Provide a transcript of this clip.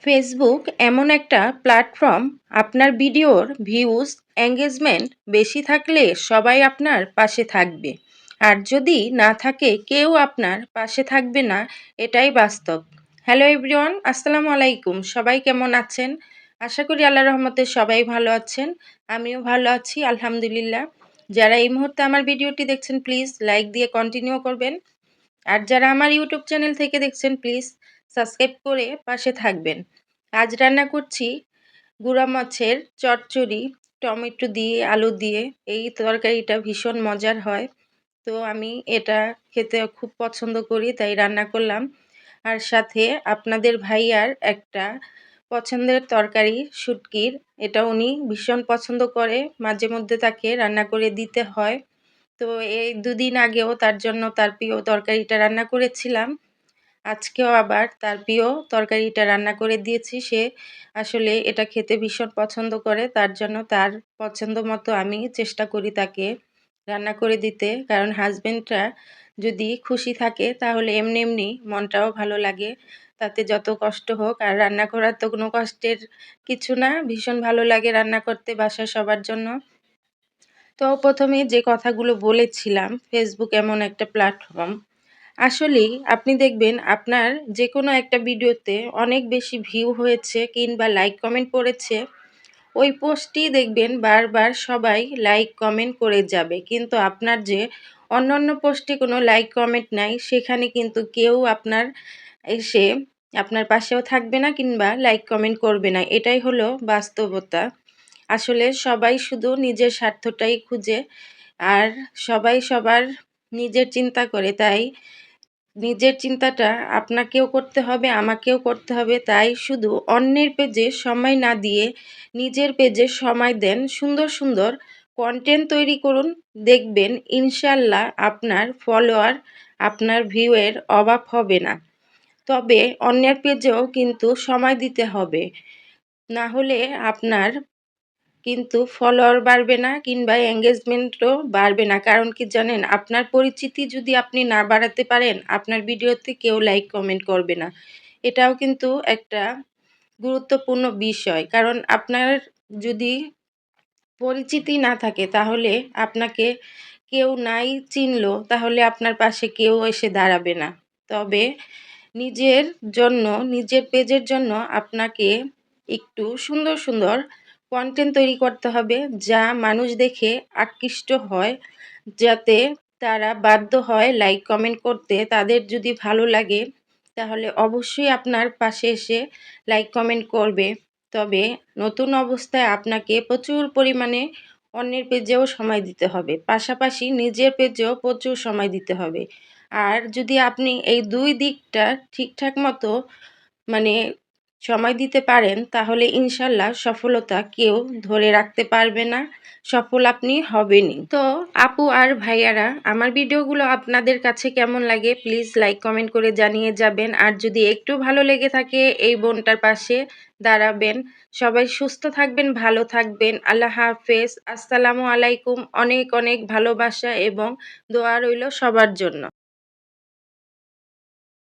Facebook এমন একটা platform, আপনার ভিডিওর ভিউজ এঙ্গেজমেন্ট বেশি থাকলে সবাই আপনার পাশে থাকবে, আর যদি না থাকে কেউ আপনার পাশে থাকবে না। এটাই বাস্তব। হ্যালো এভরিওয়ান, আসসালামু আলাইকুম। সবাই কেমন আছেন? আশা করি আল্লাহর রহমতে সবাই ভালো আছেন। আমিও ভালো আছি আলহামদুলিল্লাহ। যারা এই মুহূর্তে আমার ভিডিওটি দেখছেন প্লিজ লাইক দিয়ে কন্টিনিউ করবেন, আর যারা আমার ইউটিউব চ্যানেল থেকে দেখছেন প্লিজ সাবস্ক্রাইব করে পাশে থাকবেন। আজ রান্না করছি গুঁড়া মাছের চচ্চড়ি, টমেটো দিয়ে আলু দিয়ে। এই তরকারিটা ভীষণ মজার হয়, তো আমি এটা খেতে খুব পছন্দ করি, তাই রান্না করলাম। আর সাথে আপনাদের ভাইয়ার একটা পছন্দের তরকারি শুটকির, এটা উনি ভীষণ পছন্দ করে, মাঝে মধ্যে তাকে রান্না করে দিতে হয়। তো এই দুদিন আগেও তার জন্য তার প্রিয় তরকারিটা রান্না করেছিলাম। আজকেও আবার তার প্রিয় তরকারিটা রান্না করে দিয়েছি। সে আসলে এটা খেতে ভীষণ পছন্দ করে, তার জন্য তার পছন্দ মতো আমি চেষ্টা করি তাকে রান্না করে দিতে। কারণ হাজবেন্ডরা যদি খুশি থাকে তাহলে এমনি এমনি মনটাও ভালো লাগে, তাতে যত কষ্ট হোক। আর রান্না করার তো কোনো কষ্টের কিছু না, ভীষণ ভালো লাগে রান্না করতে বাসার সবার জন্য। তো প্রথমে যে কথাগুলো বলেছিলাম, ফেসবুক এমন একটা প্ল্যাটফর্ম, আসলেই আপনি দেখবেন আপনার যে কোনো একটা ভিডিওতে অনেক বেশি ভিউ হয়েছে কিংবা লাইক কমেন্ট পড়েছে, ওই পোস্টটি দেখবেন বারবার সবাই লাইক কমেন্ট করে যাবে, কিন্তু আপনার যে অন্য পোস্টে কোনো লাইক কমেন্ট নাই, সেখানে কিন্তু কেউ আপনার এসে আপনার পাশেও থাকবে না কিংবা লাইক কমেন্ট করবে না। এটাই হলো বাস্তবতা। আসলে সবাই শুধু নিজের স্বার্থটাই খুঁজে, আর সবাই সবার নিজের চিন্তা করে, তাই নিজের চিন্তাটা আপনাকেও করতে হবে, আমাকেও করতে হবে। তাই শুধু অন্যের পেজে সময় না দিয়ে নিজের পেজে সময় দেন, সুন্দর সুন্দর কন্টেন্ট তৈরি করুন। দেখবেন ইনশাল্লাহ আপনার ফলোয়ার, আপনার ভিউয়ের অভাব হবে না। তবে অন্যের পেজেও কিন্তু সময় দিতে হবে, না হলে আপনার কিন্তু ফলোয়ার বাড়বে না কিংবা এঙ্গেজমেন্টও বাড়বে না। কারণ কি জানেন, আপনার পরিচিতি যদি আপনি না বাড়াতে পারেন, আপনার ভিডিওতে কেউ লাইক কমেন্ট করবে না। এটাও কিন্তু একটা গুরুত্বপূর্ণ বিষয়। কারণ আপনার যদি পরিচিতি না থাকে তাহলে আপনাকে কেউ নাই চিনলো, তাহলে আপনার পাশে কেউ এসে দাঁড়াবে না। তবে নিজের জন্য, নিজের পেজের জন্য আপনাকে একটু সুন্দর সুন্দর কন্টেন্ট তৈরি করতে হবে, যা মানুষ দেখে আকৃষ্ট হয়, যাতে তারা বাধ্য হয় লাইক কমেন্ট করতে। তাদের যদি ভালো লাগে তাহলে অবশ্যই আপনার পাশে এসে লাইক কমেন্ট করবে। তবে নতুন অবস্থায় আপনাকে প্রচুর পরিমাণে অন্যের পেজেও সময় দিতে হবে, পাশাপাশি নিজের পেজেও প্রচুর সময় দিতে হবে। আর যদি আপনি এই দুই দিকটা ঠিকঠাক মতো মানে সময় দিতে পারেন, তাহলে ইনশাল্লাহ সফলতা কেউ ধরে রাখতে পারবে না, সফল আপনি হবেনই। তো আপু আর ভাইয়ারা, আমার ভিডিওগুলো আপনাদের কাছে কেমন লাগে প্লিজ লাইক কমেন্ট করে জানিয়ে যাবেন। আর যদি একটু ভালো লেগে থাকে এই বোনটার পাশে দাঁড়াবেন। সবাই সুস্থ থাকবেন, ভালো থাকবেন। আল্লাহ হাফেজ, আসসালামু আলাইকুম। অনেক অনেক ভালোবাসা এবং দোয়া রইল সবার জন্য।